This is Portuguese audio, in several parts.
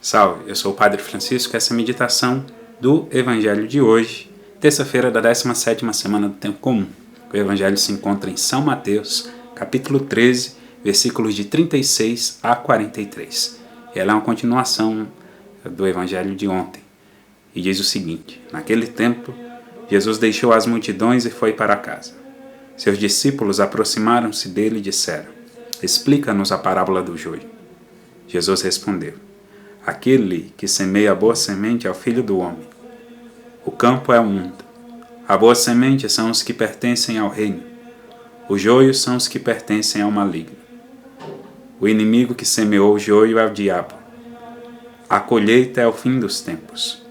Salve, eu sou o Padre Francisco, essa é a meditação do Evangelho de hoje, terça-feira da 17ª semana do Tempo Comum. O Evangelho se encontra em São Mateus, capítulo 13, versículos de 36 a 43. Ela é uma continuação do Evangelho de ontem e diz o seguinte: naquele tempo, Jesus deixou as multidões e foi para casa. Seus discípulos aproximaram-se dele e disseram: explica-nos a parábola do joio. Jesus respondeu: aquele que semeia a boa semente é o Filho do Homem. O campo é o mundo. A boa semente são os que pertencem ao reino. Os joios são os que pertencem ao maligno. O inimigo que semeou o joio é o diabo. A colheita é o fim dos tempos.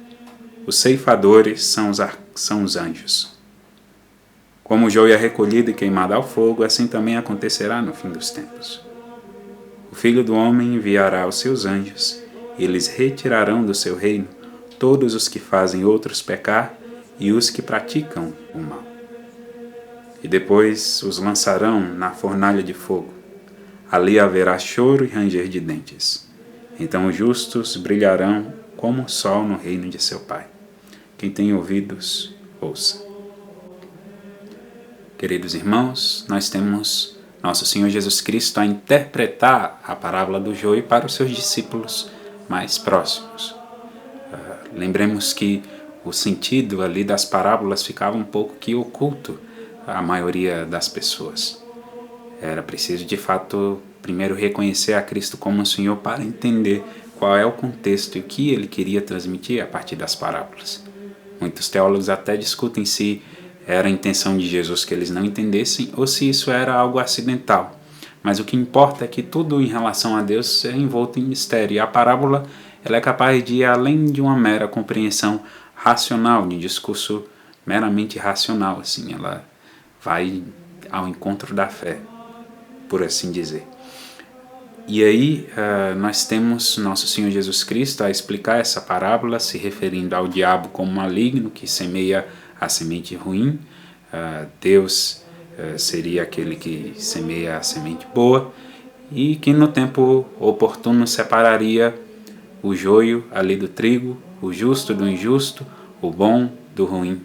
Os ceifadores são os anjos. Como o joio é recolhido e queimado ao fogo, assim também acontecerá no fim dos tempos. O Filho do Homem enviará os seus anjos, e eles retirarão do seu reino todos os que fazem outros pecar e os que praticam o mal. E depois os lançarão na fornalha de fogo. Ali haverá choro e ranger de dentes. Então os justos brilharão como o sol no reino de seu Pai. Quem tem ouvidos, ouça. Queridos irmãos, nós temos nosso Senhor Jesus Cristo a interpretar a parábola do joio para os seus discípulos mais próximos. Lembremos que o sentido ali das parábolas ficava um pouco que oculto à maioria das pessoas. Era preciso, de fato, primeiro reconhecer a Cristo como o Senhor para entender qual é o contexto e o que ele queria transmitir a partir das parábolas. Muitos teólogos até discutem se era a intenção de Jesus que eles não entendessem ou se isso era algo acidental. Mas o que importa é que tudo em relação a Deus é envolto em mistério. E a parábola ela é capaz de ir além de uma mera compreensão racional, de um discurso meramente racional. Assim, ela vai ao encontro da fé, por assim dizer. E aí nós temos nosso Senhor Jesus Cristo a explicar essa parábola, se referindo ao diabo como maligno que semeia a semente ruim. Deus seria aquele que semeia a semente boa e que no tempo oportuno separaria o joio ali do trigo, o justo do injusto, o bom do ruim.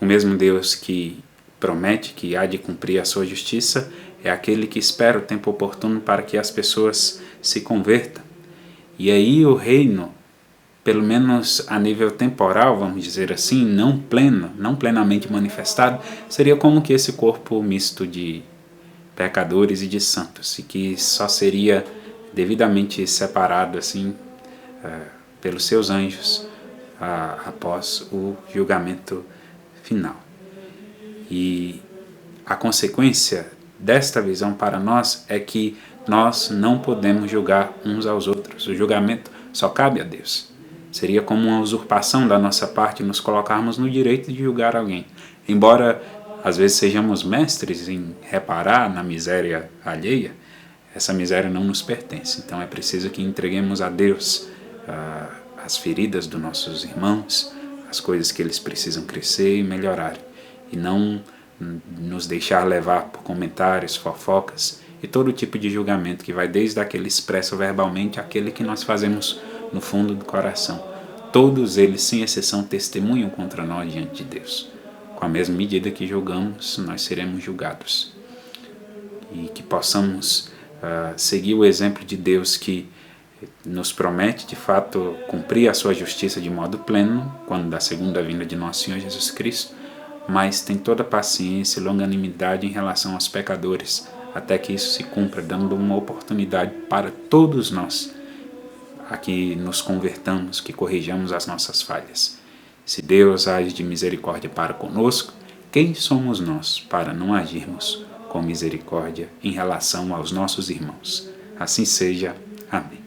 O mesmo Deus que promete que há de cumprir a sua justiça é aquele que espera o tempo oportuno para que as pessoas se convertam. E aí o reino, pelo menos a nível temporal, vamos dizer assim, não plenamente manifestado, seria como que esse corpo misto de pecadores e de santos, e que só seria devidamente separado assim pelos seus anjos após o julgamento final. E a consequência desta visão para nós é que nós não podemos julgar uns aos outros. O julgamento só cabe a Deus. Seria como uma usurpação da nossa parte nos colocarmos no direito de julgar alguém. Embora às vezes sejamos mestres em reparar na miséria alheia, essa miséria não nos pertence. Então é preciso que entreguemos a Deus as feridas dos nossos irmãos, as coisas que eles precisam crescer e melhorar, e não nos deixar levar por comentários, fofocas e todo tipo de julgamento que vai desde aquele expresso verbalmente àquele que nós fazemos no fundo do coração. Todos eles, sem exceção, testemunham contra nós diante de Deus. Com a mesma medida que julgamos, nós seremos julgados. E que possamos seguir o exemplo de Deus que nos promete, de fato, cumprir a sua justiça de modo pleno, quando da segunda vinda de nosso Senhor Jesus Cristo, mas tem toda paciência e longanimidade em relação aos pecadores, até que isso se cumpra, dando uma oportunidade para todos nós a que nos convertamos, que corrijamos as nossas falhas. Se Deus age de misericórdia para conosco, quem somos nós para não agirmos com misericórdia em relação aos nossos irmãos? Assim seja. Amém.